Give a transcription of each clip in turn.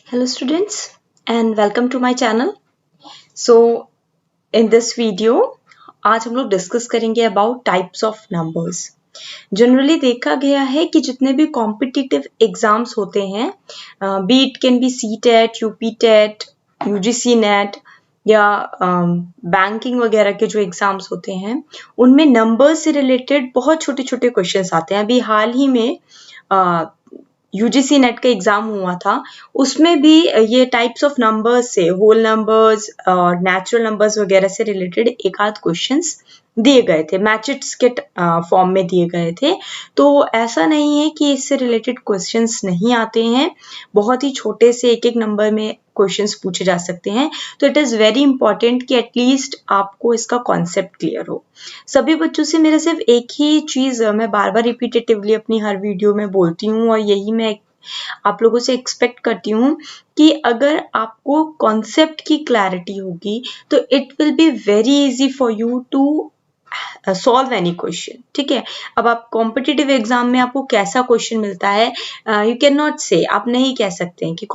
Hello students and welcome to my channel. So in this video आज हम लोग discuss करेंगे about types of numbers. Generally देखा गया है कि जितने भी कॉम्पिटिटिव एग्जाम्स होते हैं, be it can be C TET, UP TET, UGC NET या बैंकिंग वगैरह के जो एग्जाम्स होते हैं उनमें नंबर्स से रिलेटेड बहुत छोटे छोटे क्वेश्चंस आते हैं। अभी हाल ही में यूजीसी नेट का एग्जाम हुआ था, उसमें भी ये टाइप्स ऑफ नंबर्स से, होल नंबर्स और नेचुरल नंबर्स वगैरह से रिलेटेड एक आध क्वेश्चंस दिए गए थे, मैचेस के फॉर्म में दिए गए थे। तो ऐसा नहीं है कि इससे रिलेटेड क्वेश्चंस नहीं आते हैं, बहुत ही छोटे से एक एक नंबर में क्वेश्चंस पूछे जा सकते हैं। तो इट इज़ वेरी इंपॉर्टेंट कि एटलीस्ट आपको इसका कॉन्सेप्ट क्लियर हो। सभी बच्चों से मेरा सिर्फ एक ही चीज़ मैं बार बार रिपीटेटिवली अपनी हर वीडियो में बोलती हूँ और यही मैं आप लोगों से एक्सपेक्ट करती हूँ कि अगर आपको कॉन्सेप्ट की क्लैरिटी होगी तो it will be very easy for you to solve any question. ठीक है, अब आप कॉम्पिटिटिव एग्जाम में आपको कैसा क्वेश्चन मिलता है, यू कैन नॉट से, आप नहीं कह सकते हैं कि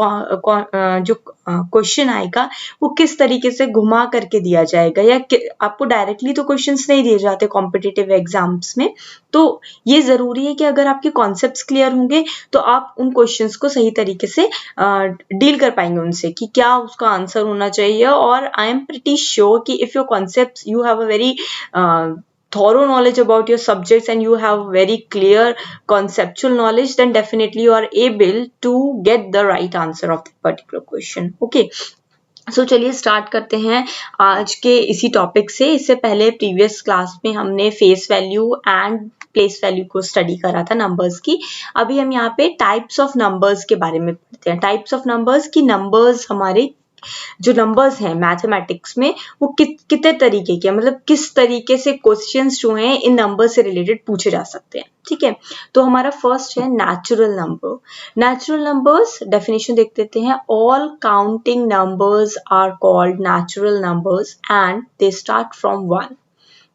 जो क्वेश्चन आएगा वो किस तरीके से घुमा करके दिया जाएगा, या आपको डायरेक्टली तो क्वेश्चंस नहीं दिए जाते कॉम्पिटिटिव एग्जाम्स में। तो ये जरूरी है कि अगर आपके कॉन्सेप्ट्स क्लियर होंगे तो आप उन क्वेश्चंस को सही तरीके से डील कर पाएंगे उनसे, कि क्या उसका आंसर होना चाहिए। और आई एम प्रिटी श्योर कि if your concepts, you have a very thorough knowledge about your subjects and you have very clear conceptual knowledge, then definitely you are able to get the right answer of that particular question. Okay, so चलिए start करते हैं आज के इसी topic से। इससे पहले previous class में हमने face value and place value को स्टडी करा था नंबर्स की। अभी हम यहाँ पे टाइप्स ऑफ नंबर्स के बारे में पढ़ते हैं। टाइप्स ऑफ नंबर्स की, नंबर्स हमारे जो नंबर्स हैं मैथमेटिक्स में वो कितने तरीके के, मतलब किस तरीके से क्वेश्चंस जो हैं इन नंबर से रिलेटेड पूछे जा सकते हैं। ठीक है, तो हमारा फर्स्ट है natural number. Natural numbers definition देख लेते हैं। All counting numbers are called natural numbers and they start from 1।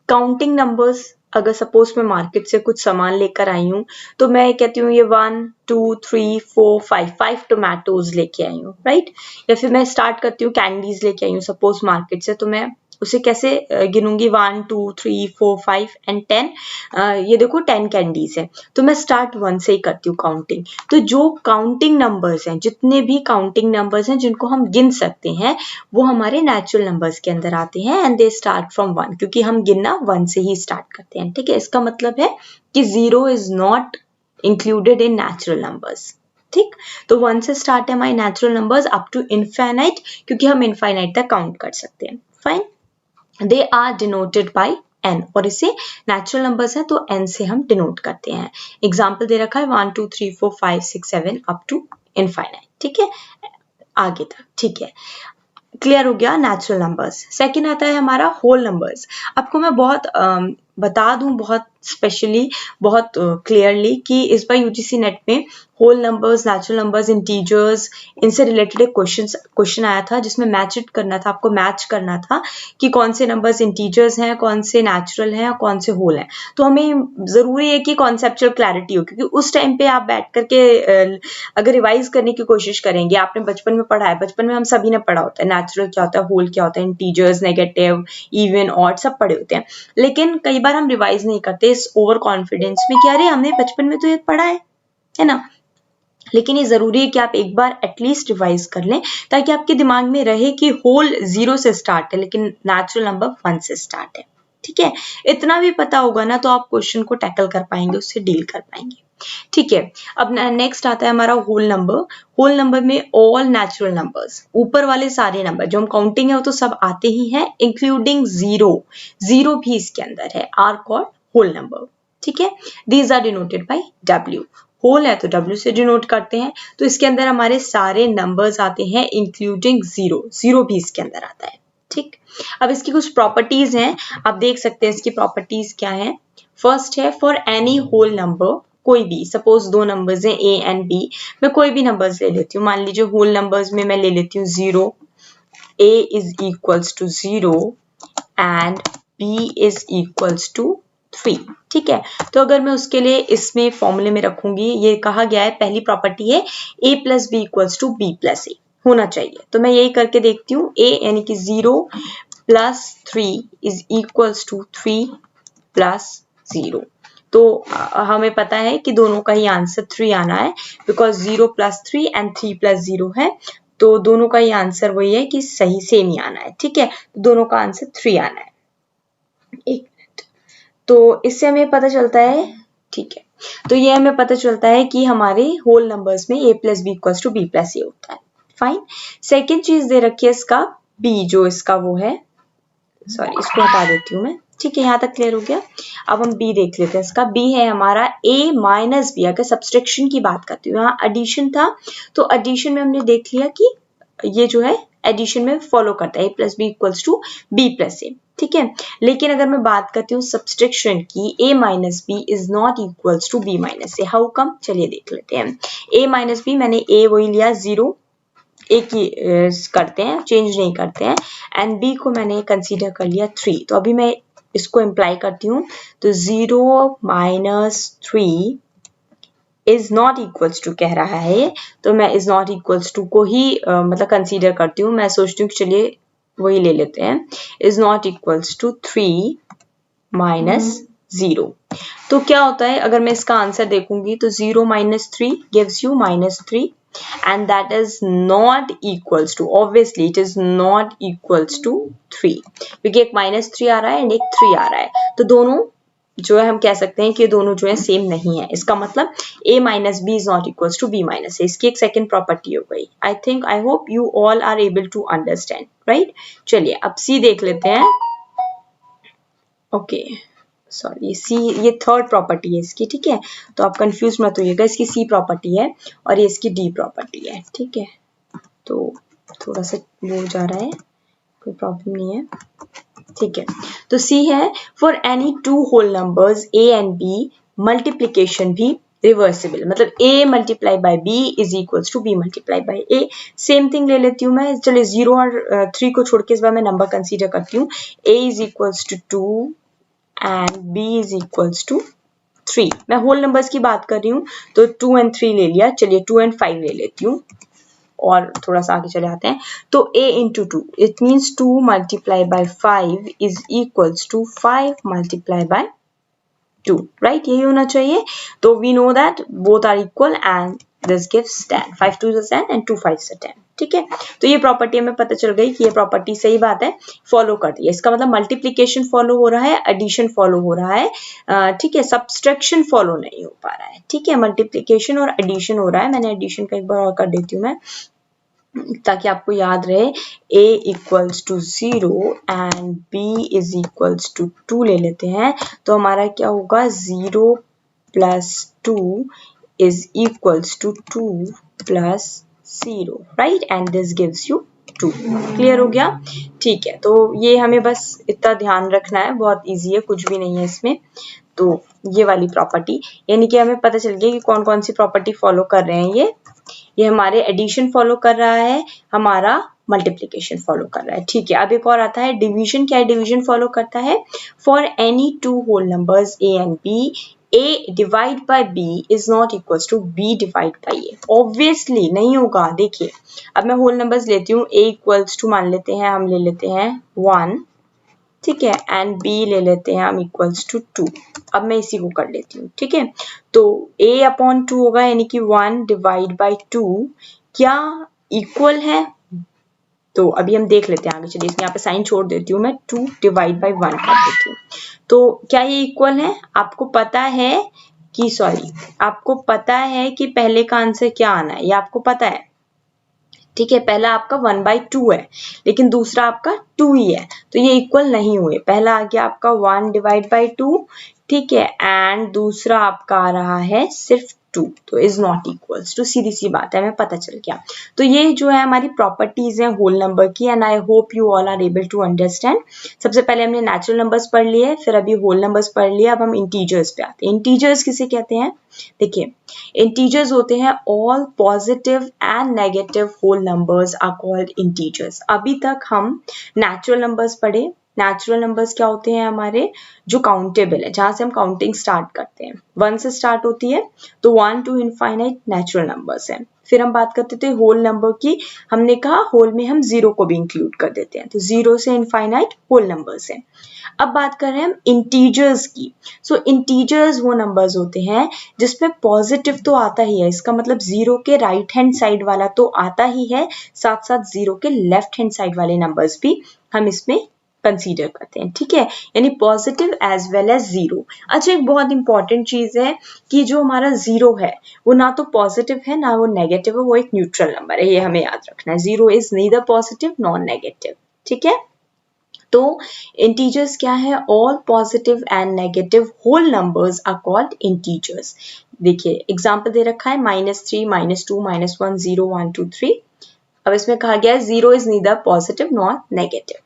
Counting numbers, अगर सपोज मैं मार्केट से कुछ सामान लेकर आई हूँ तो मैं कहती हूँ ये 1 2 3 4 5 टोमेटोज लेके आई हूँ, राइट। या फिर मैं स्टार्ट करती हूँ कैंडीज लेके आई हूँ सपोज मार्केट से, तो मैं उसे कैसे गिनूंगी, 1 2 3 4 5 एंड 10। ये देखो 10 कैंडीज है, तो मैं स्टार्ट 1 से ही करती हूँ काउंटिंग। तो जो काउंटिंग नंबर्स हैं, जितने भी काउंटिंग नंबर्स हैं जिनको हम गिन सकते हैं, वो हमारे नेचुरल नंबर्स के अंदर आते हैं एंड दे स्टार्ट फ्रॉम 1, क्योंकि हम गिनना 1 से ही स्टार्ट करते हैं। ठीक है, इसका मतलब है कि 0 is not included in natural numbers. ठीक, तो 1 से स्टार्ट है हमारे natural numbers up to infinite, क्योंकि हम इनफाइनाइट तक काउंट कर सकते हैं। Fine, they are denoted by n, और इसे नेचुरल नंबर्स है तो n से हम डिनोट करते हैं। एग्जाम्पल दे रखा है 1 2 3 4 5 6 7 अप टू इनफाइनाइट। ठीक है, आगे तक। ठीक है, क्लियर हो गया नेचुरल नंबर्स। सेकंड आता है हमारा होल नंबर्स। आपको मैं बहुत बता दूं, बहुत स्पेशली, बहुत क्लियरली कि इस बार यूजीसी नेट में whole numbers, natural numbers, integers, इनसे रिलेटेड एक क्वेश्चन आया था जिसमें मैच इट करना था, आपको मैच करना था कि कौन से नंबर्स इंटीजर्स हैं, कौन से नेचुरल हैं और कौन से होल हैं। तो हमें जरूरी है कि कॉन्सेप्चुअल क्लैरिटी हो, क्योंकि उस टाइम पे आप बैठ करके अगर रिवाइज करने की कोशिश करेंगे, आपने बचपन में पढ़ा है, बचपन में हम सभी ने पढ़ा होता है नेचुरल क्या होता है, होल क्या होता है, इंटीजर्स, नेगेटिव, इवन, ऑड, सब पढ़े होते हैं। लेकिन कई बार हम रिवाइज नहीं करते इस ओवर कॉन्फिडेंस में कि अरे हमने बचपन में तो ये पढ़ा है ना। लेकिन ये जरूरी है कि आप एक बार एटलीस्ट रिवाइज कर लें, ताकि आपके दिमाग में रहे कि होल 0 से स्टार्ट है लेकिन नेचुरल नंबर 1 से स्टार्ट है। ठीक है, इतना भी पता होगा ना तो आप क्वेश्चन को टैकल कर पाएंगे, उससे डील कर पाएंगे। ठीक है, अब नेक्स्ट आता है हमारा होल नंबर। होल नंबर में ऑल नेचुरल नंबर्स, ऊपर वाले सारे नंबर जो हम काउंटिंग है वो तो सब आते ही हैं, इंक्लूडिंग 0, 0 भी इसके अंदर है, आर कॉल्ड होल नंबर। ठीक है, these are denoted by W। Whole है तो W से डिनोट करते हैं, तो इसके अंदर हमारे सारे नंबर्स आते हैं इंक्लूडिंग 0, 0 भी इसके अंदर आता है। ठीक, अब इसकी कुछ प्रॉपर्टीज हैं, आप देख सकते हैं इसकी प्रॉपर्टीज क्या हैं। फर्स्ट है फॉर एनी होल नंबर, कोई भी, सपोज 2 नंबर्स हैं A एंड B, मैं कोई भी नंबर्स ले लेती हूँ। मान लीजिए होल नंबर्स में मैं ले लेती हूँ 0, A is equals to 0 and B is equals to 3। ठीक है, तो अगर मैं उसके लिए इसमें फॉर्मूले में रखूंगी, ये कहा गया है, पहली प्रॉपर्टी है A plus B equals to B plus A. होना चाहिए। तो मैं यही करके देखती हूँ, a यानी कि 0 plus 3 is equals to 3 plus 0। तो हमें पता है कि दोनों का ही आंसर 3 आना है, बिकॉज 0 प्लस 3 एंड 3 प्लस 0 है, तो दोनों का ही आंसर वही है कि सही सेम ही आना है। ठीक है, तो दोनों का आंसर 3 आना है। एक मिनट, तो इससे हमें पता चलता है, ठीक है, तो ये हमें पता चलता है कि हमारे होल नंबर्स में a plus B equals to B plus A होता है। फाइन। सेकेंड चीज दे रखी है इसका b, जो इसका वो है, सॉरी इसको हटा देती हूँ मैं। ठीक है, यहाँ तक क्लियर हो गया। अब हम b देख लेते हैं। इसका b है हमारा a माइनस बी। अगर सब्सट्रैक्शन की बात करती हूँ, यहाँ एडिशन था, तो एडिशन में हमने देख लिया कि ये जो है एडिशन में फॉलो करता है, a plus B equals to B plus A. ठीक है, लेकिन अगर मैं बात करती हूँ सब्सट्रैक्शन की, a minus B is not equals to B minus a. How come, चलिए देख लेते हैं। a माइनस बी, मैंने a वही लिया 0, एक ही करते हैं, चेंज नहीं करते हैं, एंड b को मैंने कंसीडर कर लिया 3। तो अभी मैं इसको इम्प्लाई करती हूँ, तो 0 minus 3 is not equals to कह रहा है, तो मैं इज नॉट इक्वल्स टू को ही मतलब कंसीडर करती हूँ। मैं सोचती हूँ कि चलिए वही ले लेते हैं, is not equals to 3 minus 0। तो क्या होता है, अगर मैं इसका आंसर देखूंगी तो 0 minus 3 gives you minus 3, and that is not equals to, obviously it is not equals to 3, क्योंकि एक माइनस 3 आ रहा है एंड एक 3 आ रहा है, तो दोनों जो है हम कह सकते हैं कि दोनों जो है सेम नहीं है। इसका मतलब a minus B is not equals to B minus A. इसकी एक सेकेंड प्रॉपर्टी हो गई। I think, I hope you all are able to understand, right. चलिए अब c देख लेते हैं। ओके, सॉरी, सी ये थर्ड प्रॉपर्टी है इसकी। ठीक है, तो आप कंफ्यूज मत होइएगा, इसकी सी प्रॉपर्टी है और ये इसकी डी प्रॉपर्टी है। ठीक है, तो थोड़ा सा वो जा रहा है, कोई प्रॉब्लम नहीं है। ठीक है, तो सी है for any two whole numbers a and b multiplication भी रिवर्सिबल, मतलब a multiply by b is equals to b multiply by a। Same thing ले लेती हूँ मैं, चलिए 0 और 3 को छोड़ के इस बार मैं नंबर कंसीडर करती हूँ। a is equals to 2 and b is equals to 3। मैं होल नंबर्स की बात कर रही हूँ, तो 2 एंड 3 ले लिया। चलिए 2 एंड 5 ले लेती हूँ और थोड़ा सा आगे चले आते हैं। तो a into 2, it means 2 multiply by 5 is equals to 5 multiply by 2, right, यही होना चाहिए। तो we know that both are equal and this gives 10, 5 2 is 10 and 2 5 is 10। ठीक है, तो ये प्रॉपर्टी हमें पता चल गई कि ये प्रॉपर्टी सही बात है, फॉलो करती है। इसका मतलब मल्टीप्लिकेशन फॉलो हो रहा है, एडिशन फॉलो हो रहा है। ठीक है, सब्सट्रैक्शन फॉलो नहीं हो पा रहा है। ठीक है, मल्टीप्लिकेशन और एडिशन हो रहा है। मैंने एडिशन का एक बार और कर देती हूँ मैं, ताकि आपको याद रहे। a equals to 0 and b is equals to 2 ले लेते हैं, तो हमारा क्या होगा, 0 plus 2 is equals to 2 plus 0, right, and this gives you 2। Clear हो गया। ठीक है, तो ये हमें बस इतना ध्यान रखना है, बहुत इजी है, कुछ भी नहीं है इसमें। तो ये वाली प्रॉपर्टी, यानी कि हमें पता चल गया कि कौन कौन सी प्रॉपर्टी फॉलो कर रहे हैं। ये हमारे एडिशन फॉलो कर रहा है, हमारा मल्टीप्लिकेशन फॉलो कर रहा है। ठीक है, अब एक और आता है डिवीजन। क्या डिवीजन फॉलो करता है, for any two whole numbers a and b, a divide by b is not equals to b divide by a। Obviously नहीं होगा। देखिए, अब मैं होल नंबर्स लेती हूँ, a इक्वल्स टू मान लेते हैं, हम ले लेते हैं 1, ठीक है, एंड b ले लेते हैं हम इक्वल्स टू 2। अब मैं इसी को कर लेती हूँ। ठीक है, तो a अपॉन 2 होगा, यानी कि 1 डिवाइड बाई 2 क्या इक्वल है। तो अभी हम देख लेते हैं आगे। चलिए यहाँ पे साइन छोड़ देती हूँ मैं, 2 डिवाइड बाई 1 कर देती हूँ। तो क्या ये इक्वल है, आपको पता है कि, सॉरी, आपको पता है कि पहले का आंसर क्या आना है, ये आपको पता है। ठीक है, पहला आपका 1/2 है, लेकिन दूसरा आपका 2 ही है, तो ये इक्वल नहीं हुए। पहला आ गया आपका 1 डिवाइड बाई 2, ठीक है, एंड दूसरा आपका आ रहा है सिर्फ 2, तो इज नॉट इक्वल्स टू। सीधी सी बात है, हमें पता चल गया। तो ये जो है हमारी प्रॉपर्टीज है होल नंबर की, and I hope you all are able to understand. सबसे पहले हमने नेचुरल नंबर्स पढ़ लिए, फिर अभी होल नंबर्स पढ़ लिए, अब हम इंटीजर्स पे आते हैं। इंटीजर्स किसे कहते हैं, देखिए, इंटीजर्स होते हैं all positive and negative whole numbers are called integers. अभी तक हम नेचुरल नंबर्स पढ़े। नेचुरल नंबर्स क्या होते हैं, हमारे जो काउंटेबल है, जहां से हम काउंटिंग स्टार्ट करते हैं, 1 से स्टार्ट होती है, तो 1 to इनफाइनाइट नेचुरल नंबर्स हैं। फिर हम बात करते थे होल नंबर की, हमने कहा होल में हम 0 को भी इंक्लूड कर देते हैं, तो 0 से इनफाइनाइट होल नंबर्स हैं। अब बात कर रहे हैं हम इंटीजर्स की। सो इंटीजर्स वो नंबर्स होते हैं जिसमें पॉजिटिव तो आता ही है, इसका मतलब 0 के राइट हैंड साइड वाला तो आता ही है, साथ साथ 0 के लेफ्ट हैंड साइड वाले नंबर्स भी हम इसमें कंसीडर करते हैं, ठीक है, यानी पॉजिटिव एज वेल एज 0। अच्छा, एक बहुत इंपॉर्टेंट चीज है कि जो हमारा 0 है वो ना तो पॉजिटिव है ना वो नेगेटिव है, वो एक न्यूट्रल नंबर है, ये हमें याद रखना है। 0 is neither positive nor negative, ठीक है। तो इंटीजर्स क्या है, all positive and negative whole numbers are called integers. देखिए एग्जांपल दे रखा है -3, -2, -1, 0, 1, 2, 3। अब इसमें कहा गया है 0 is neither positive nor negative.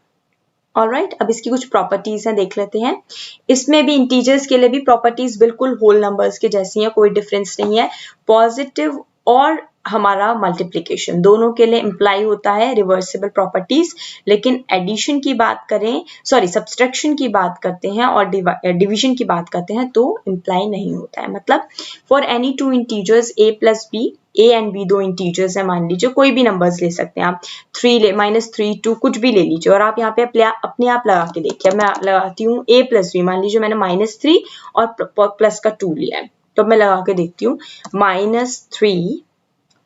Alright, अब इसकी कुछ प्रॉपर्टीज हैं, देख लेते हैं। इसमें भी इंटीजर्स के लिए भी प्रॉपर्टीज बिल्कुल होल नंबर्स के जैसी हैं, कोई डिफरेंस नहीं है। पॉजिटिव और हमारा मल्टीप्लिकेशन दोनों के लिए इम्प्लाई होता है रिवर्सिबल प्रॉपर्टीज, लेकिन एडिशन की बात करें, सॉरी सब्सट्रैक्शन की बात करते हैं और डिवीजन की बात करते हैं तो इम्प्लाई नहीं होता है। मतलब for any two integers a plus b, a and b दो इंटीजर्स है, मान लीजिए कोई भी नंबर्स ले सकते हैं आप, 3 ले, -3, 2 कुछ भी ले लीजिए और आप यहाँ पे अपने आप लगा के देखिए। मैं लगाती हूँ a प्लस बी, मान लीजिए मैंने -3 और प्लस का 2 लिया है, तो मैं लगा के देखती हूँ -3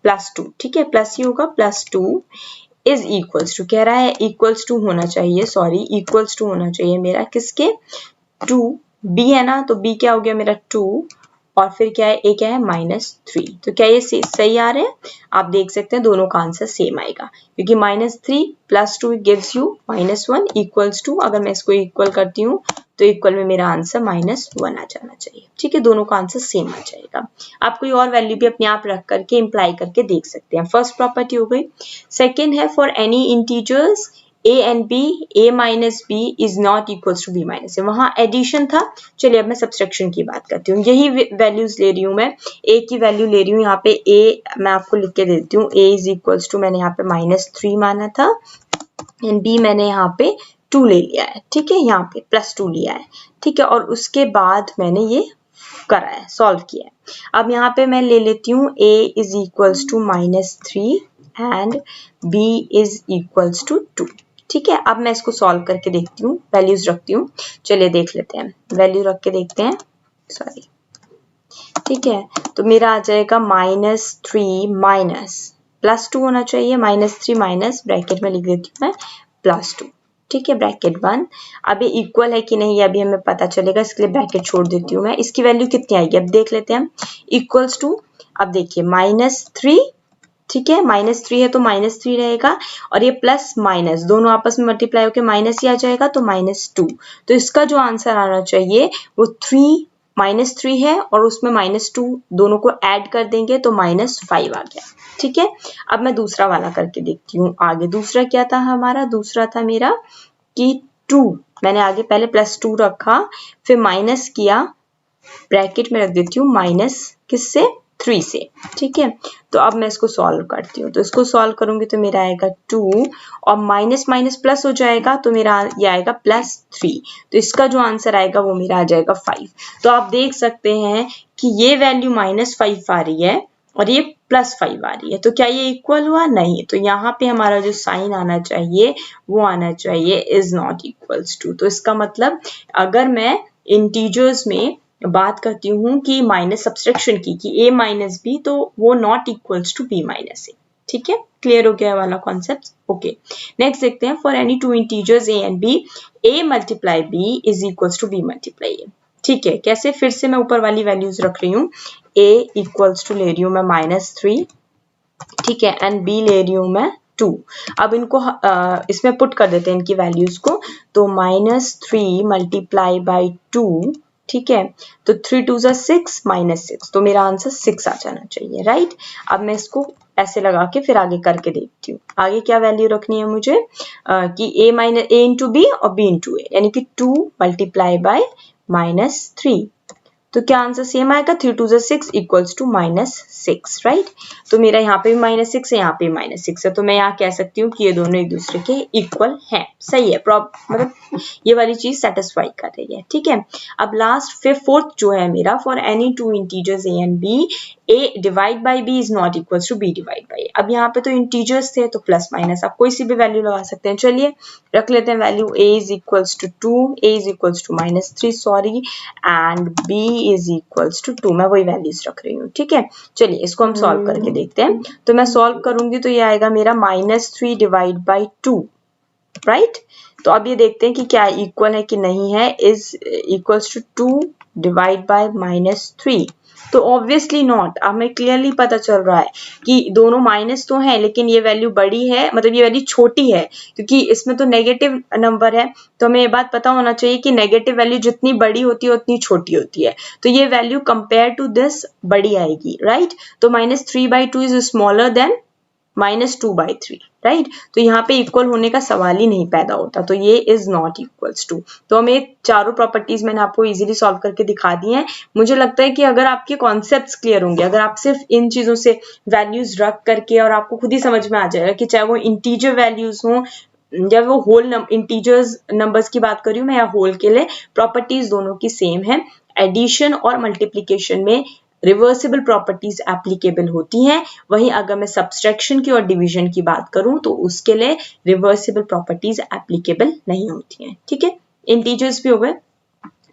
प्लस 2, ठीक है, प्लस ही होगा, +2 इज इक्वल्स टू, कह रहा है इक्वल्स टू होना चाहिए, सॉरी इक्वल्स टू होना चाहिए मेरा किसके, 2, b है ना, तो b क्या हो गया मेरा 2 और फिर क्या है, a क्या है -3। तो क्या ये सही आ रहे हैं, आप देख सकते हैं दोनों का आंसर सेम आएगा, क्योंकि -3 + 2 गिव्स यू -1 इक्वल्स टू, अगर मैं इसको इक्वल करती हूँ तो इक्वल में मेरा आंसर -1 आ जाना चाहिए, ठीक है, दोनों का आंसर सेम आ जाएगा। आप कोई और वैल्यू भी अपने आप रख करके इम्प्लाई करके देख सकते हैं। फर्स्ट प्रॉपर्टी हो गई। सेकेंड है for any integers a and b, a minus b is not equals to b minus a, वहां एडिशन था। चलिए अब मैं सब्सट्रैक्शन की बात करती हूँ, यही वैल्यूज ले रही हूँ मैं, a की वैल्यू ले रही हूँ यहाँ पे, a मैं आपको लिख के देती हूँ, a इज इक्वल्स टू, मैंने यहाँ पे -3 माना था एंड b मैंने यहाँ पे 2 ले लिया है, ठीक है, यहाँ पे +2 लिया है, ठीक है, और उसके बाद मैंने ये करा है, सॉल्व किया है। अब यहाँ पे मैं ले लेती हूँ a is equals to -3 and b is equals to 2, ठीक है। अब मैं इसको सॉल्व करके देखती हूँ, वैल्यूज रखती हूँ, चलिए देख लेते हैं, वैल्यू रख के देखते हैं, सॉरी, ठीक है, तो मेरा आ जाएगा -3 माइनस +2 होना चाहिए, -3 माइनस ब्रैकेट में लिख देती हूँ मैं +2, ठीक है, ब्रैकेट बंद। अब ये इक्वल है कि नहीं अभी हमें पता चलेगा, इसके लिए ब्रैकेट छोड़ देती हूँ मैं। इसकी वैल्यू कितनी आएगी अब देख लेते हैं हम, इक्वल्स टू, अब देखिए -3, ठीक है, -3 है तो -3 रहेगा और ये प्लस माइनस दोनों आपस में मल्टीप्लाई होकर माइनस ही आ जाएगा, तो -2। तो इसका जो आंसर आना चाहिए वो -3 है और उसमें -2 दोनों को ऐड कर देंगे तो -5 आ गया, ठीक है। अब मैं दूसरा वाला करके देखती हूँ आगे। दूसरा क्या था हमारा, दूसरा था मेरा कि 2, मैंने आगे पहले +2 रखा, फिर माइनस किया, ब्रैकेट में रख देती हूँ माइनस किससे, 3 से, ठीक है। तो अब मैं इसको सॉल्व करती हूँ, तो इसको सॉल्व करूंगी तो मेरा आएगा 2 और माइनस माइनस प्लस हो जाएगा तो मेरा ये आएगा +3, तो इसका जो आंसर आएगा वो मेरा आ जाएगा 5। तो आप देख सकते हैं कि ये वैल्यू -5 आ रही है और ये +5 आ रही है, तो क्या ये इक्वल हुआ, नहीं, तो यहाँ पे हमारा जो साइन आना चाहिए वो आना चाहिए इज नॉट इक्वल्स टू। तो इसका मतलब अगर मैं इंटीजर्स में बात करती हूँ कि माइनस सब्सट्रैक्शन की कि a माइनस बी, तो वो not equals to b minus A, ठीक है, क्लियर हो गया वाला कॉन्सेप्ट। ओके, नेक्स्ट देखते हैं for any two integers a and b, a multiply b is equals to b multiply a, ठीक है। कैसे, फिर से मैं ऊपर वाली वैल्यूज रख रही हूँ, a इक्वल्स टू ले रही हूँ मैं -3, ठीक है, एंड b ले रही हूँ मैं 2। अब इनको इसमें पुट कर देते हैं इनकी वैल्यूज को, तो -3 मल्टीप्लाई बाई 2, ठीक है, तो 3 2 6 -6, तो मेरा आंसर 6 आ जाना चाहिए, राइट। अब मैं इसको ऐसे लगा के फिर आगे करके देखती हूँ, आगे क्या वैल्यू रखनी है मुझे कि a इंटू b और b इंटू a, यानी कि 2 मल्टीप्लाई बाय -3, तो क्या आंसर सेम आएगा, 3 2 6 इक्वल्स टू -6, राइट। तो मेरा यहाँ पे भी -6 है, यहाँ पे -6 है, तो मैं यहाँ कह सकती हूँ कि ये दोनों एक दूसरे के इक्वल हैं, सही है, मतलब ये वाली चीज सेटिस्फाई कर रही है, ठीक है। अब लास्ट फिर फोर्थ जो है मेरा, for any two integers a and b, a divide by b is not equal to b divide by. अब यहाँ पे तो इंटीजर्स थे तो प्लस माइनस आप कोई सी भी वैल्यू लगा सकते हैं। चलिए रख लेते हैं value a is equals to 2, a is equals to -3 sorry, and b is equals to 2। मैं वही वैल्यूज रख रही हूँ, ठीक है। चलिए इसको हम सॉल्व करके देखते हैं। तो मैं सॉल्व करूंगी तो ये आएगा मेरा -3 डिवाइड बाई 2, राइट। तो अब ये देखते हैं कि क्या इक्वल है कि नहीं है। Is equals to 2 divide by -3, तो ऑब्वियसली नॉट। हमें क्लियरली पता चल रहा है कि दोनों माइनस तो हैं लेकिन ये वैल्यू बड़ी है, मतलब ये वैल्यू छोटी है क्योंकि इसमें तो नेगेटिव नंबर है। तो हमें ये बात पता होना चाहिए कि नेगेटिव वैल्यू जितनी बड़ी होती है उतनी छोटी होती है। तो ये वैल्यू कंपेयर टू दिस बड़ी आएगी, राइट। तो -3/2 इज स्मॉलर देन -2/3, राइट। तो यहाँ पे इक्वल होने का सवाल ही नहीं पैदा होता। तो ये इज नॉट इक्वल्स टू। तो हमें चारों प्रॉपर्टीज मैंने आपको इजीली सॉल्व करके दिखा दी हैं। मुझे लगता है कि अगर आपके कॉन्सेप्ट्स क्लियर होंगे, अगर आप सिर्फ इन चीजों से वैल्यूज रख करके, और आपको खुद ही समझ में आ जाएगा कि चाहे वो इंटीजर वैल्यूज हों या वो होल इंटीजर्स नंबर्स की बात कर रही हूँ मैं या होल के लिए, प्रॉपर्टीज दोनों की सेम है। एडिशन और मल्टीप्लीकेशन में रिवर्सिबल प्रॉपर्टीज एप्लीकेबल होती हैं। वहीं अगर मैं सब्सट्रैक्शन की और डिवीजन की बात करूं तो उसके लिए रिवर्सिबल प्रॉपर्टीज एप्लीकेबल नहीं होती हैं, ठीक है। इंटीजर्स भी हो गए,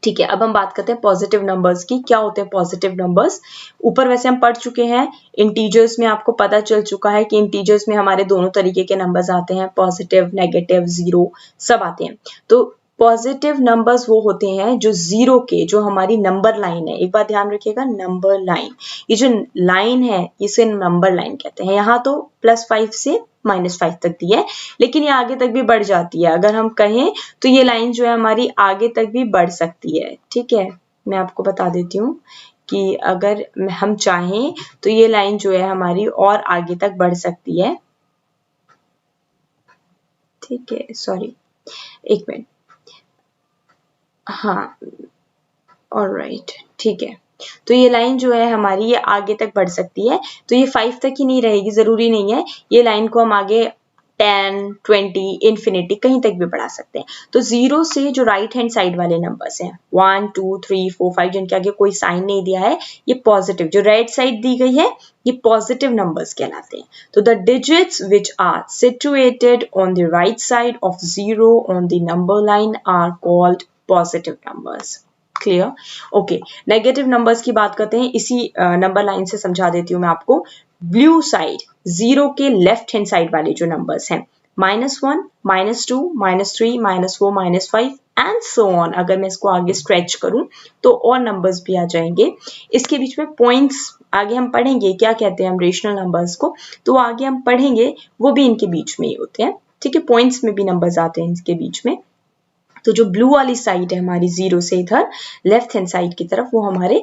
ठीक है। अब हम बात करते हैं पॉजिटिव नंबर्स की। क्या होते हैं पॉजिटिव नंबर्स? ऊपर वैसे हम पढ़ चुके हैं। इंटीजर्स में आपको पता चल चुका है कि इंटीजर्स में हमारे दोनों तरीके के नंबर्स आते हैं, पॉजिटिव, नेगेटिव, जीरो सब आते हैं। तो पॉजिटिव नंबर्स वो होते हैं जो जीरो के, जो हमारी नंबर लाइन है। एक बात ध्यान रखिएगा, नंबर लाइन, ये जो लाइन है इसे नंबर लाइन कहते हैं। यहाँ तो +5 से -5 तक दी है लेकिन ये आगे तक भी बढ़ जाती है। अगर हम कहें तो ये लाइन जो है हमारी आगे तक भी बढ़ सकती है, ठीक है। मैं आपको बता देती हूँ कि अगर हम चाहें तो ये लाइन जो है हमारी और आगे तक बढ़ सकती है, ठीक है। सॉरी एक मिनट, हाँ ऑलराइट, ठीक है। तो ये लाइन जो है हमारी ये आगे तक बढ़ सकती है। तो ये 5 तक ही नहीं रहेगी, जरूरी नहीं है। ये लाइन को हम आगे 10, 20, इन्फिनिटी कहीं तक भी बढ़ा सकते हैं। तो 0 से जो राइट हैंड साइड वाले नंबर्स हैं 1, 2, 3, 4, 5 जिनके आगे कोई साइन नहीं दिया है, ये पॉजिटिव, जो राइट साइड दी गई है ये पॉजिटिव नंबर्स कहलाते हैं। तो the digits which are situated on the right side of 0 on the number line are called positive numbers. Clear? Okay, negative numbers की बात करते हैं। इसी नंबर लाइन से समझा देती हूँ मैं आपको। ब्लू साइड, 0 के लेफ्ट हैंड साइड वाले जो नंबर्स हैं, -1, -2, -3, -4, -5 एंड सो ऑन। अगर मैं इसको आगे स्ट्रेच करूं तो और नंबर्स भी आ जाएंगे। इसके बीच में पॉइंट्स आगे हम पढ़ेंगे, क्या कहते हैं हम रेशनल नंबर्स को, तो आगे हम पढ़ेंगे, वो भी इनके बीच में ही होते हैं, ठीक है। पॉइंट्स में भी नंबर्स आते हैं इनके बीच में। तो जो ब्लू वाली साइड है हमारी 0 से इधर लेफ्ट हैंड साइड की तरफ, वो हमारे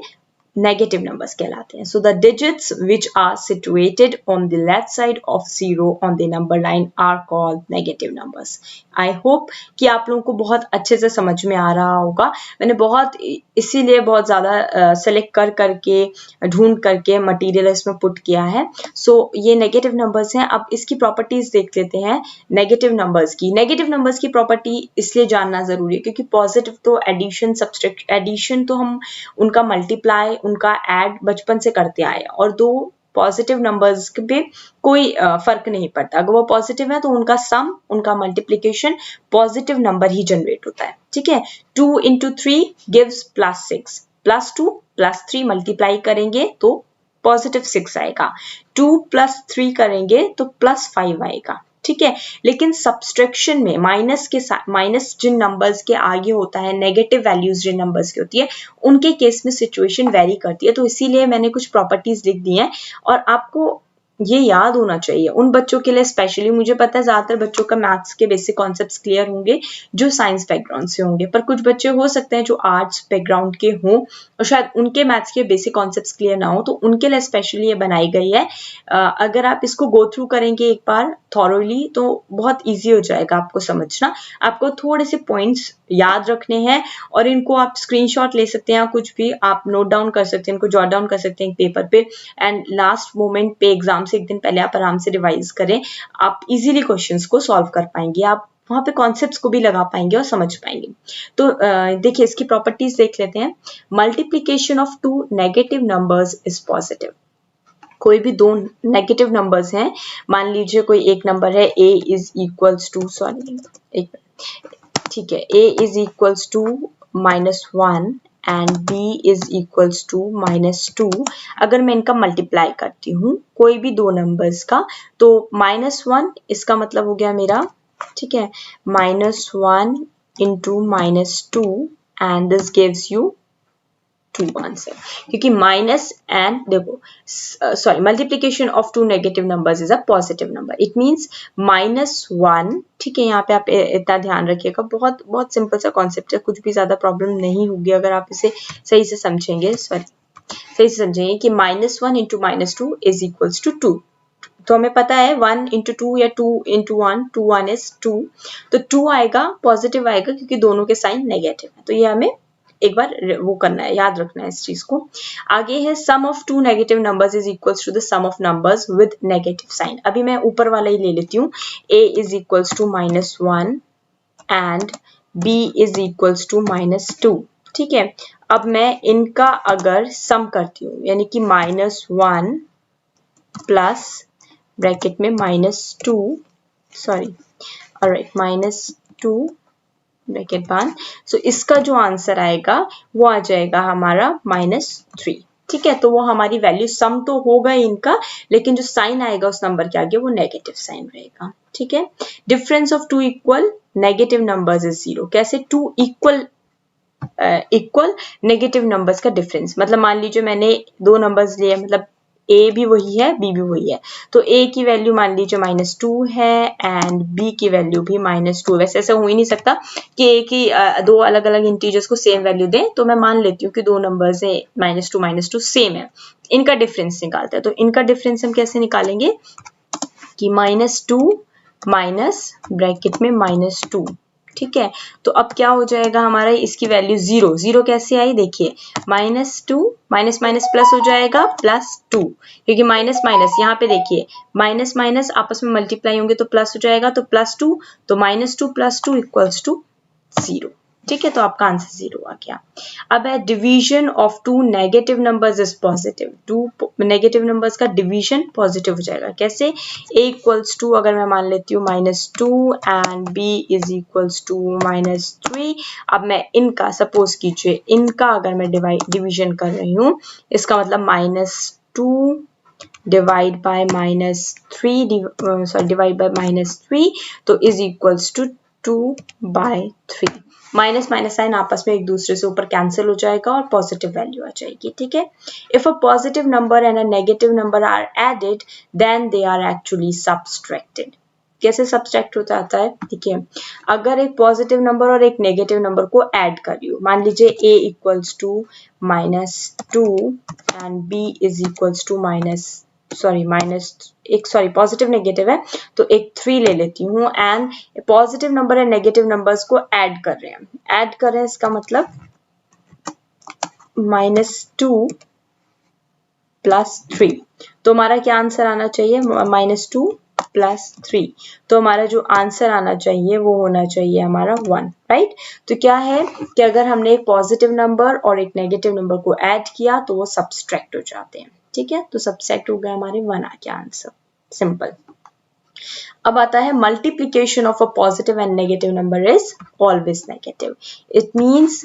नेगेटिव नंबर्स कहलाते हैं। So the digits which are situated on the left side of 0 on the number line are called negative numbers. I hope कि आप लोगों को बहुत अच्छे से समझ में आ रहा होगा। मैंने बहुत इसीलिए बहुत ज़्यादा सेलेक्ट कर करके ढूंढ करके मटेरियल इसमें पुट किया है। सो ये नेगेटिव नंबर्स हैं। अब इसकी प्रॉपर्टीज देख लेते हैं नेगेटिव नंबर्स की। नेगेटिव नंबर्स की प्रॉपर्टी इसलिए जानना जरूरी है क्योंकि पॉजिटिव तो एडिशन, सब्सट्रैक्शन, एडिशन तो हम उनका मल्टीप्लाई, उनका ऐड बचपन से करते आए और दो पॉजिटिव नंबर्स पे कोई फर्क नहीं पड़ता। अगर वो पॉजिटिव है तो उनका सम, उनका मल्टीप्लिकेशन पॉजिटिव नंबर ही जनरेट होता है, ठीक है। 2 × 3 गिव्स +6, +2 +3 मल्टीप्लाई करेंगे तो पॉजिटिव 6 आएगा, 2 + 3 करेंगे तो +5 आएगा, ठीक है। लेकिन सब्सट्रैक्शन में माइनस के साथ, माइनस जिन नंबर्स के आगे होता है, नेगेटिव वैल्यूज जिन नंबर्स की होती है, उनके केस में सिचुएशन वेरी करती है। तो इसीलिए मैंने कुछ प्रॉपर्टीज लिख दी हैं और आपको ये याद होना चाहिए उन बच्चों के लिए स्पेशली। मुझे पता है ज्यादातर बच्चों का मैथ्स के बेसिक कॉन्सेप्ट्स क्लियर होंगे जो साइंस बैकग्राउंड से होंगे, पर कुछ बच्चे हो सकते हैं जो आर्ट्स बैकग्राउंड के हों और शायद उनके मैथ्स के बेसिक कॉन्सेप्ट्स क्लियर ना हो, तो उनके लिए स्पेशली ये बनाई गई है। अगर आप इसको गो थ्रू करेंगे एक बार थॉरोली तो बहुत ईजी हो जाएगा आपको समझना। आपको थोड़े से पॉइंट्स याद रखने हैं और इनको आप स्क्रीनशॉट ले सकते हैं, कुछ भी आप नोट डाउन कर सकते हैं, इनको जॉट डाउन कर सकते हैं पेपर पे, एंड लास्ट मोमेंट पे एग्जाम से एक दिन पहले आप आराम से रिवाइज करें। आप इजीली क्वेश्चंस को सॉल्व कर पाएंगे, आप वहां पे कॉन्सेप्ट्स को भी लगा पाएंगे और समझ पाएंगे। तो देखिए इसकी प्रॉपर्टीज देख लेते हैं। Multiplication of 2 negative numbers is positive. कोई भी दो नेगेटिव नंबर्स हैं, मान लीजिए कोई एक नंबर है a इज इक्वल्स टू एक ठीक है, a is equals to -1 and b is equals to -2। अगर मैं इनका मल्टीप्लाई करती हूँ कोई भी दो नंबर्स का, तो -1 इसका मतलब हो गया मेरा, ठीक है, -1 into -2 and this gives you 2 answer, क्योंकि माइनस एंड देखो sorry multiplication of two negative numbers is a positive number, it means -1, ठीक है। यहाँ पे आप इतना ध्यान रखिएगा, बहुत बहुत सिंपल सा कॉन्सेप्ट है, कुछ भी ज्यादा प्रॉब्लम नहीं होगी अगर आप इसे सही से समझेंगे, सही से समझेंगे कि -1 इंटू -2 इज इक्वल्स टू 2। तो हमें पता है 1 इंटू 2 या 2 इंटू 1, 1 इज 2, तो 2 आएगा, पॉजिटिव आएगा क्योंकि दोनों के साइन नेगेटिव है। तो ये हमें एक बार वो करना है, याद रखना है इस चीज को। आगे है sum of two negative numbers is equals to the sum of numbers with negative sign. अभी मैं ऊपर वाला ही ले लेती हूँ, a is equals to -1 and b is equals to -2, ठीक है। अब मैं इनका अगर सम करती हूँ, यानी कि -1 प्लस ब्रैकेट में -2, सॉरी ऑलराइट -2 ब्रैकेट बंद, सो इसका जो आंसर आएगा वो आ जाएगा हमारा -3, ठीक है। तो वो हमारी वैल्यू सम तो होगा इनका, लेकिन जो साइन आएगा उस नंबर के आगे वो नेगेटिव साइन रहेगा, ठीक है। Difference of two equal negative numbers is 0। कैसे? टू इक्वल नेगेटिव नंबर्स का डिफरेंस, मतलब मान लीजिए मैंने दो नंबर्स लिए, मतलब a भी वही है b भी वही है, तो a की वैल्यू मान लीजिए -2 है एंड b की वैल्यू भी -2। वैसे ऐसा हो ही नहीं सकता कि a की दो अलग अलग इंटीजर्स को सेम वैल्यू दें, तो मैं मान लेती हूँ कि दो नंबर्स है -2 सेम है, इनका डिफरेंस निकालते हैं। तो इनका डिफरेंस हम कैसे निकालेंगे कि -2 माइनस ब्रैकेट में -2, ठीक है। तो अब क्या हो जाएगा हमारा, इसकी वैल्यू 0, 0 कैसे आई देखिए, -2 माइनस माइनस प्लस हो जाएगा +2, क्योंकि माइनस माइनस यहाँ पे देखिए माइनस माइनस आपस में मल्टीप्लाई होंगे तो प्लस हो जाएगा, तो +2, तो -2 + 2 इक्वल्स टू 0, ठीक है। तो आपका आंसर 0 आ गया। अब है division of two negative numbers is positive. Two negative numbers का डिवीजन पॉजिटिव हो जाएगा। कैसे? a इक्वल्स टू, अगर मैं मान लेती हूँ -2 and b is equals to -3। अब मैं इनका सपोज कीजिए, इनका अगर मैं डिवीजन कर रही हूँ, इसका मतलब -2 divide by -3 sorry divide by -3, तो is equals to 2/3। Minus minus sign आपस में एक दूसरे से ऊपर कैंसिल हो जाएगा और पॉजिटिव वैल्यू आ जाएगी, ठीक है। If a positive number and a negative number are added then they are actually subtracted. कैसे सब्सट्रैक्ट हो जाता है? देखिए, अगर एक पॉजिटिव नंबर और एक नेगेटिव नंबर को ऐड कर रही हूँ, मान लीजिए a equals to -2 and b is equals to sorry positive negative है तो एक 3 ले लेती हूँ and positive number and negative numbers को ऐड कर रहे हैं, इसका मतलब -2 + 3, तो हमारा क्या आंसर आना चाहिए? -2 + 3, तो हमारा जो आंसर आना चाहिए वो होना चाहिए हमारा 1, राइट। तो क्या है कि अगर हमने एक पॉजिटिव नंबर और एक नेगेटिव नंबर को ऐड किया तो वो सब्सट्रैक्ट हो जाते हैं, ठीक है। तो सब्सट्रैक्ट हो गया, हमारे 1 आ गया आंसर, सिंपल। अब आता है multiplication of a positive and negative number is always negative. It means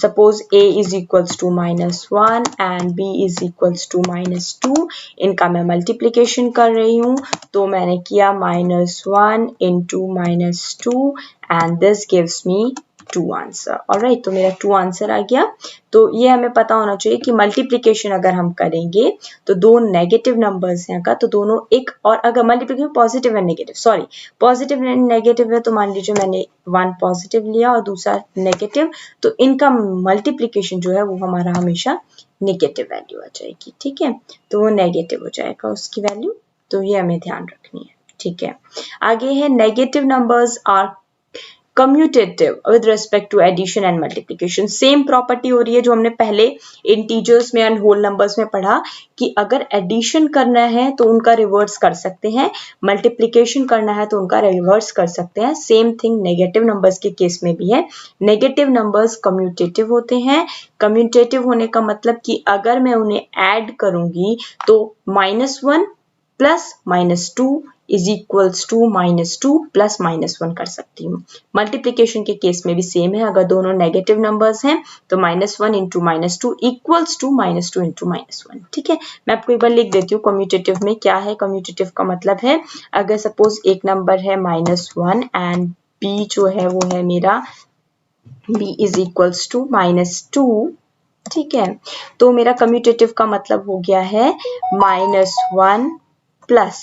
suppose a is equals to -1 and b is equals to -2, इनका मैं मल्टीप्लीकेशन कर रही हूँ, तो मैंने किया -1 into -2 and this gives me 2 answer. Alright, तो मेरा 2 आंसर आ गया। तो ये हमें पता होना चाहिए कि मल्टीप्लीकेशन अगर हम करेंगे तो दो नेगेटिव नंबर्स हैं का, तो दोनों एक, और अगर multiplication positive and negative, sorry positive and negative है, तो मान लीजिए मैंने 1 पॉजिटिव लिया और दूसरा नेगेटिव, तो इनका मल्टीप्लीकेशन जो है वो हमारा हमेशा नेगेटिव वैल्यू आ जाएगी, ठीक है। तो वो नेगेटिव हो जाएगा उसकी वैल्यू, तो ये हमें ध्यान रखनी है, ठीक है। आगे है negative numbers are commutative with respect to addition and multiplication. Same property हो रही है जो हमने पहले इंटीजर्स में एंड होल नंबर्स में पढ़ा कि अगर एडिशन करना है तो उनका रिवर्स कर सकते हैं, मल्टीप्लिकेशन करना है तो उनका रिवर्स कर सकते हैं। सेम थिंग नेगेटिव नंबर्स के केस में भी है। नेगेटिव नंबर्स कम्यूटेटिव होते हैं। कम्यूटेटिव होने का मतलब कि अगर मैं उन्हें ऐड करूंगी तो -1 plus -2 is equals to -2 plus -1 कर सकती हूँ। मल्टीप्लिकेशन के केस में भी सेम है, अगर दोनों नेगेटिव नंबर्स हैं तो -1 इंटू -2 इक्वल्स टू -2 इंटू -1। ठीक है, मैं आपको एक बार लिख देती हूँ कम्यूटेटिव में क्या है। कम्यूटेटिव का मतलब है अगर सपोज एक नंबर है -1 एंड b जो है वो है मेरा b इज इक्वल्स टू -2, ठीक है, तो मेरा कम्यूटेटिव का मतलब हो गया है -1 प्लस,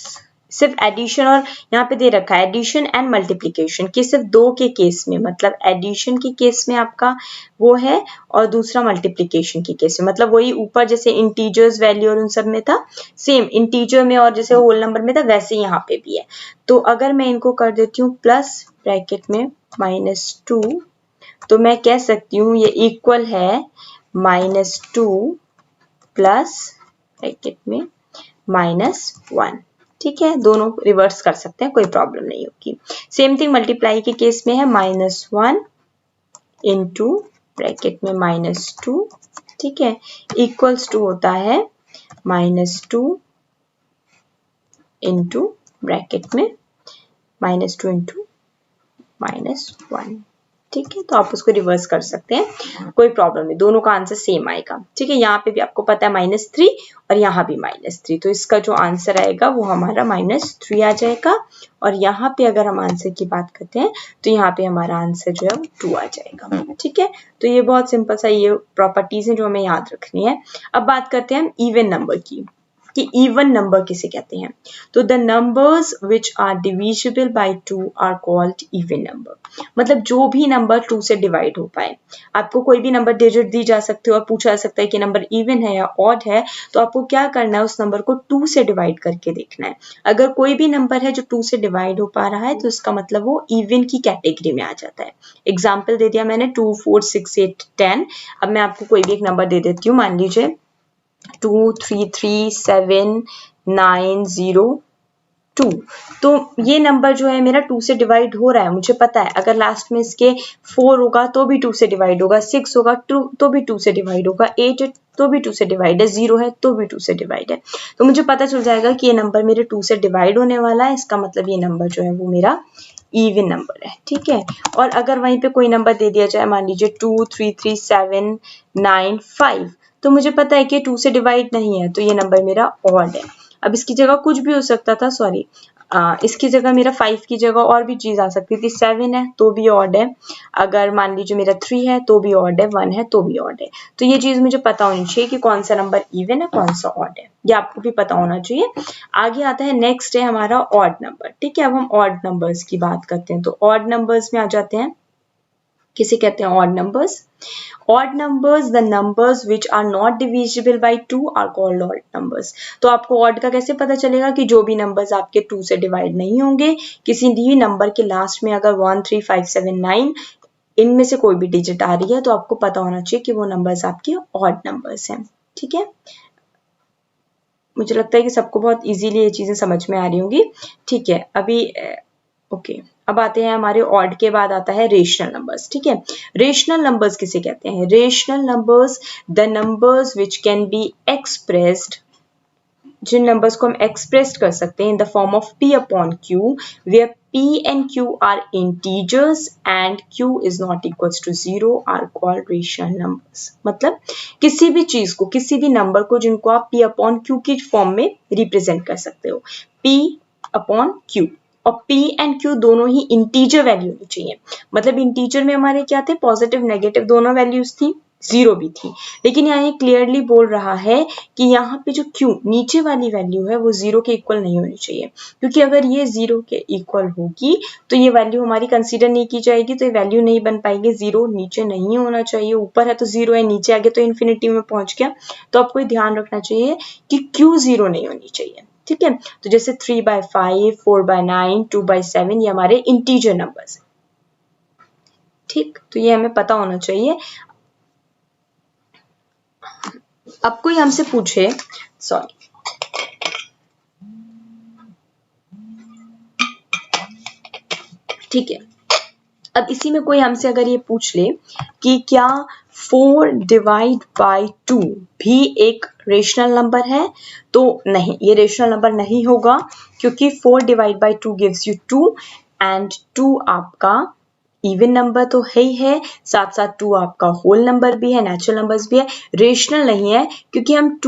सिर्फ एडिशन और यहाँ पे दे रखा है एडिशन एंड मल्टीप्लिकेशन कि सिर्फ दो के केस में, मतलब एडिशन के केस में आपका वो है और दूसरा मल्टीप्लिकेशन के केस में, मतलब वही ऊपर जैसे इंटीजर्स वैल्यू और उन सब में था सेम इंटीजर में और जैसे होल नंबर में था वैसे यहाँ पे भी है। तो अगर मैं इनको कर देती हूँ प्लस ब्रैकेट में -2 तो मैं कह सकती हूँ ये इक्वल है -2 प्लस ब्रैकेट में -1। ठीक है, दोनों रिवर्स कर सकते हैं, कोई प्रॉब्लम नहीं होगी। सेम थिंग मल्टीप्लाई के केस में है -1 इंटू ब्रैकेट में -2, ठीक है, इक्वल्स टू होता है -2 इंटू ब्रैकेट में -2 इंटू -1। ठीक है, तो आप उसको रिवर्स कर सकते हैं, कोई प्रॉब्लम नहीं, दोनों का आंसर सेम आएगा। ठीक है, यहाँ पे भी आपको पता है -3 और यहाँ भी -3, तो इसका जो आंसर आएगा वो हमारा -3 आ जाएगा। और यहाँ पे अगर हम आंसर की बात करते हैं तो यहाँ पे हमारा आंसर जो है वो 2 आ जाएगा। ठीक है, तो ये बहुत सिंपल सा ये प्रॉपर्टीज हैं जो हमें याद रखनी है। अब बात करते हैं हम इवन नंबर की कि इवन नंबर किसे कहते हैं। तो the numbers which are divisible by 2 are called even number. मतलब जो भी नंबर 2 से डिवाइड हो पाए, आपको कोई भी नंबर डिजिट दी जा सकती है और पूछा जा सकता है कि नंबर इवन है या ऑड है, तो आपको क्या करना है उस नंबर को 2 से डिवाइड करके देखना है। अगर कोई भी नंबर है जो 2 से डिवाइड हो पा रहा है तो इसका मतलब वो इवन की कैटेगरी में आ जाता है। एग्जाम्पल दे दिया मैंने 2, 4, 6, 8, 10। अब मैं आपको कोई भी एक नंबर दे देती हूँ, मान लीजिए 2, 3, 3, 7, 9, 0, 2। तो ये नंबर जो है मेरा 2 से डिवाइड हो रहा है, मुझे पता है। अगर लास्ट में इसके 4 होगा तो भी 2 से डिवाइड होगा, 6 होगा तो भी 2 से डिवाइड होगा, 8 है तो भी 2 से डिवाइड है, 0 है तो भी 2 से डिवाइड है। तो मुझे पता चल जाएगा कि ये नंबर मेरे 2 से डिवाइड होने वाला है, इसका मतलब ये नंबर जो है वो मेरा इवन नंबर है। ठीक है, और अगर वहीं पे कोई नंबर दे दिया जाए, मान लीजिए 2, 3, 3, 7, 9, 5, तो मुझे पता है कि 2 से डिवाइड नहीं है, तो ये नंबर मेरा ऑड है। अब इसकी जगह कुछ भी हो सकता था, सॉरी इसकी जगह मेरा 5 की जगह और भी चीज आ सकती थी, 7 है तो भी ऑड है, अगर मान लीजिए मेरा 3 है तो भी ऑड है, 1 है तो भी ऑड है। तो ये चीज मुझे पता होनी चाहिए कि कौन सा नंबर इवन है कौन सा ऑड है, ये आपको भी पता होना चाहिए। आगे आता है नेक्स्ट है हमारा ऑड नंबर। ठीक है, अब हम ऑड नंबर्स की बात करते हैं, तो ऑड नंबर्स में आ जाते हैं, किसे कहते हैं odd numbers. Odd numbers, the numbers which are not divisible by 2 are called odd numbers. तो आपको ऑड का कैसे पता चलेगा कि जो भी नंबर्स आपके 2 से डिवाइड नहीं होंगे, किसी भी नंबर के लास्ट में अगर 1, 3, 5, 7, 9 इनमें से कोई भी डिजिट आ रही है तो आपको पता होना चाहिए कि वो नंबर्स आपके ऑड नंबर्स हैं। ठीक है, मुझे लगता है कि सबको बहुत इजीली ये चीजें समझ में आ रही होंगी। ठीक है, अभी ओके, अब आते हैं हमारे ऑड के बाद आता है रेशनल नंबर्स। ठीक है, रेशनल नंबर्स किसे कहते हैं? Rational numbers, the numbers which can be expressed, जिन नंबर्स को हम एक्सप्रेस कर सकते हैं in the form of p upon q, where p and q are integers and q is not equals to 0 are called rational numbers। मतलब किसी भी चीज को, किसी भी नंबर को जिनको आप p अपॉन q की फॉर्म में रिप्रेजेंट कर सकते हो, p अपॉन q, और p and q दोनों ही इंटीजर वैल्यू होनी चाहिए। मतलब इंटीजर में हमारे क्या थे, पॉजिटिव नेगेटिव दोनों वैल्यूज थी, 0 भी थी, लेकिन यहाँ ये क्लियरली बोल रहा है कि यहाँ पे जो q नीचे वाली वैल्यू है वो 0 के इक्वल नहीं होनी चाहिए, क्योंकि अगर ये 0 के इक्वल होगी तो ये वैल्यू हमारी कंसीडर नहीं की जाएगी, तो ये वैल्यू नहीं बन पाएगी। 0 नीचे नहीं होना चाहिए, ऊपर है तो 0 है, नीचे आगे तो इन्फिनिटी में पहुंच गया। तो आपको ध्यान रखना चाहिए कि q 0 नहीं होनी चाहिए। ठीक है, तो जैसे 3/5, 4/9, 2/7 ये हमारे इंटीजर नंबर्स हैं। ठीक, तो ये हमें पता होना चाहिए। अब कोई हमसे पूछे, सॉरी, ठीक है, अब इसी में कोई हमसे अगर ये पूछ ले कि क्या 4 डिवाइड बाई 2 भी एक रेशनल नंबर है, तो नहीं, ये रेशनल नंबर नहीं होगा, क्योंकि 4 divide by 2 gives you 2 and 2 आपका इवन नंबर तो है ही है, साथ साथ 2 आपका होल नंबर भी है, नेचुरल नंबर्स भी है, रेशनल नहीं है, क्योंकि हम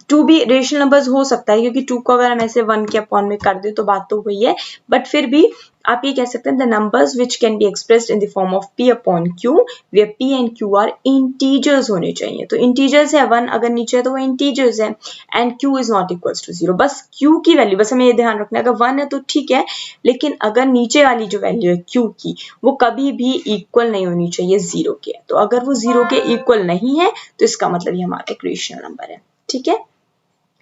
2 भी रेशनल नंबर्स हो सकता है, क्योंकि 2 को अगर हम ऐसे 1 के अपॉन में कर दे तो बात तो वही है, बट फिर भी आप ये कह सकते हैं the numbers which can be expressed in the form of p upon q, where p and q are integers होने चाहिए। तो इंटीजर्स है 1 अगर नीचे है तो वो इंटीजर्स है, and q is not equals to 0। बस q की वैल्यू, बस हमें ये ध्यान रखना है, अगर 1 है तो ठीक है, लेकिन अगर नीचे वाली जो वैल्यू है q की, वो कभी भी इक्वल नहीं होनी चाहिए 0 के। तो अगर वो 0 के इक्वल नहीं है तो इसका मतलब ये हमारा एक रेशनल नंबर है। ठीक है,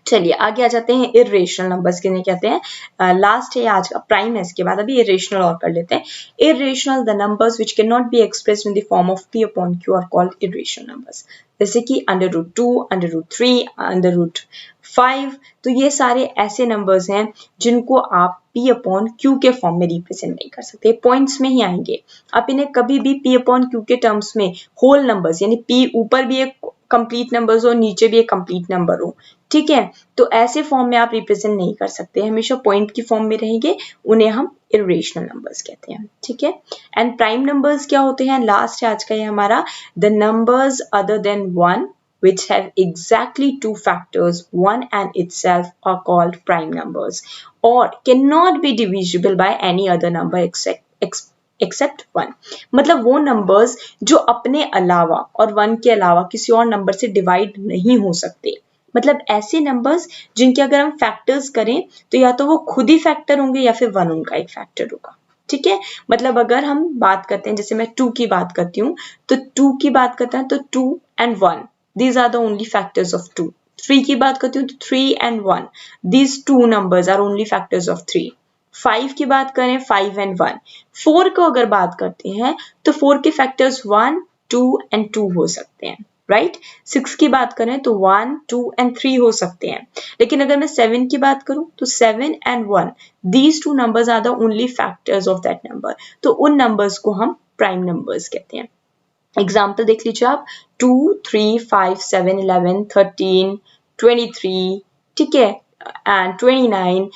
चलिए आगे आ जाते हैं इर्रेशनल नंबर्स किन्हें कहते हैं। लास्ट है आज का, प्राइम है, इसके बाद अभी इर्रेशनल और कर लेते हैं। Irrational the numbers which can not be expressed in the form of p upon q are called irrational numbers, जैसे कि √2, √3, √5। तो ये सारे ऐसे नंबर्स हैं जिनको आप p अपॉन q के फॉर्म में रिप्रेजेंट नहीं कर सकते, पॉइंट्स में ही आएंगे। आप इन्हें कभी भी p अपॉन q के टर्म्स में होल नंबर्स, यानी p ऊपर भी एक कंप्लीट नंबर्स हो, नीचे भी एक कंप्लीट नंबर हो, ठीक है, तो ऐसे फॉर्म में आप रिप्रेजेंट नहीं कर सकते, हमेशा पॉइंट की फॉर्म में रहेंगे, उन्हें हम इर्रेशनल नंबर्स कहते हैं। ठीक है, एंड प्राइम नंबर्स क्या होते हैं, लास्ट है आज का ये हमारा, the numbers other than 1 which have exactly 2 factors, 1 and itself, are called prime numbers or cannot be divisible by any other number except 1। मतलब वो नंबर्स जो अपने अलावा और 1 के अलावा किसी और नंबर से डिवाइड नहीं हो सकते, मतलब ऐसे नंबर्स जिनके अगर हम फैक्टर्स करें तो या तो वो खुद ही फैक्टर होंगे या फिर 1 उनका एक फैक्टर होगा। ठीक है, मतलब अगर हम बात करते हैं, जैसे मैं 2 की बात करती हूँ, तो 2 की बात करते हैं तो 2 and 1 these are the only factors of 2। 3 की बात करती हूँ तो 3 and 1 these two numbers are only factors of 3। 5 की बात करें 5 and 1। 4 को अगर बात करते हैं तो 4 के फैक्टर्स 1, 2 and 2 हो सकते हैं, राइट। 6 की बात करें तो 1, 2 and 3 हो सकते हैं, लेकिन अगर मैं 7 की बात करूं तो 7 and 1 these two numbers are the only factors of that number। तो उन नंबर्स को हम प्राइम नंबर्स कहते हैं। एग्जाम्पल देख लीजिए आप, 2, 3, 5, 7, 11, 13, 23, ठीक है, एंड 29,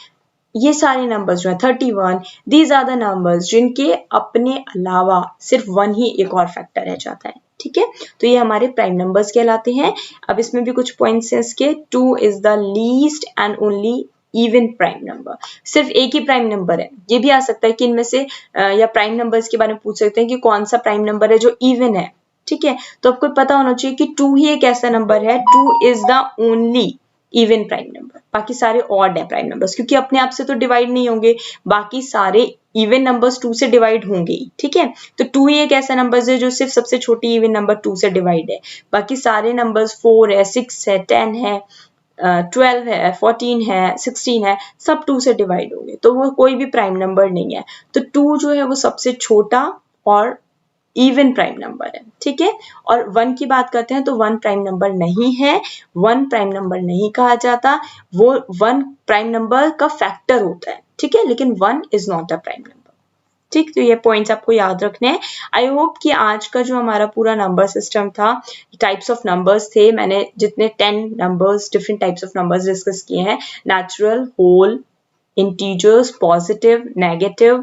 ये सारे नंबर्स जो है 31, दीज आर द नंबर्स जिनके अपने अलावा सिर्फ 1 ही एक और फैक्टर रह जाता है। ठीक है, तो ये हमारे प्राइम नंबर्स कहलाते हैं। अब इसमें भी कुछ पॉइंट्स हैं इसके। 2 is the least and only even prime number, सिर्फ एक ही प्राइम नंबर है। ये भी आ सकता है कि इनमें से या प्राइम नंबर्स के बारे में पूछ सकते हैं कि कौन सा प्राइम नंबर है जो इवन है। ठीक है, तो आपको पता होना चाहिए कि 2 ही एक ऐसा नंबर है, 2 is the only even prime number, बाकी सारे ऑड है प्राइम नंबर्स, क्योंकि अपने आप से तो डिवाइड नहीं होंगे, बाकी सारे इवन नंबर्स 2 से डिवाइड होंगे ही। ठीक है, तो 2 ही एक ऐसा नंबर है जो सिर्फ सबसे छोटी इवन नंबर 2 से डिवाइड है, बाकी सारे नंबर्स 4 है, 6 है, 10 है, 12 है, 14 है, 16 है, सब 2 से डिवाइड होंगे, तो वो कोई भी प्राइम नंबर नहीं है। तो 2 जो है वो सबसे छोटा और इवन प्राइम नंबर है। ठीक है, और 1 की बात करते हैं तो 1 प्राइम नंबर नहीं है, 1 प्राइम नंबर नहीं कहा जाता, वो 1 प्राइम नंबर का फैक्टर होता है। ठीक है, लेकिन 1 is not a prime number. ठीक, तो ये पॉइंट्स आपको याद रखने हैं। आई होप कि आज का जो हमारा पूरा नंबर सिस्टम था, टाइप्स ऑफ नंबर्स थे, मैंने जितने 10 numbers, different types of numbers discuss किए हैं, natural, whole, integers, positive, negative,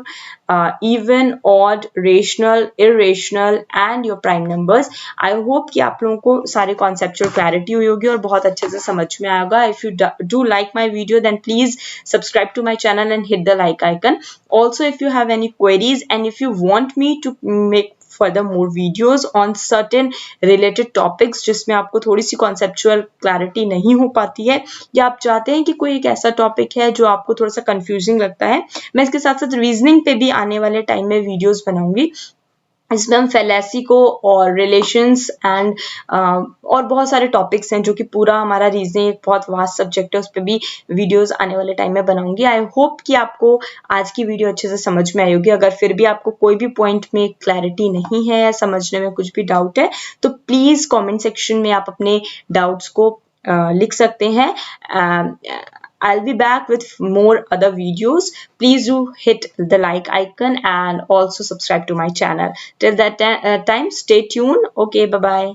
even, odd, rational, irrational and your prime numbers। I hope कि आप लोगों को सारे conceptual clarity हुई होगी और बहुत अच्छे से समझ में आएगा। If you do like my video then please subscribe to my channel and hit the like icon। Also if you have any queries and if you want me to make further more videos on certain related topics जिसमें आपको थोड़ी सी conceptual clarity नहीं हो पाती है, या आप चाहते हैं कि कोई एक ऐसा टॉपिक है जो आपको थोड़ा सा कंफ्यूजिंग लगता है, मैं इसके साथ साथ रीजनिंग पे भी आने वाले टाइम में वीडियोस बनाऊंगी। इसमें हम फेलेसी को और रिलेशंस एंड और बहुत सारे टॉपिक्स हैं जो कि पूरा हमारा रीजनिंग एक बहुत वास्ट सब्जेक्ट है, उस पर भी वीडियोस आने वाले टाइम में बनाऊंगी। आई होप कि आपको आज की वीडियो अच्छे से समझ में आई होगी। अगर फिर भी आपको कोई भी पॉइंट में क्लैरिटी नहीं है या समझने में कुछ भी डाउट है तो प्लीज कॉमेंट सेक्शन में आप अपने डाउट्स को लिख सकते हैं। I'll be back with more other videos. Please do hit the like icon and also subscribe to my channel. Till that time, stay tuned. Okay, bye bye.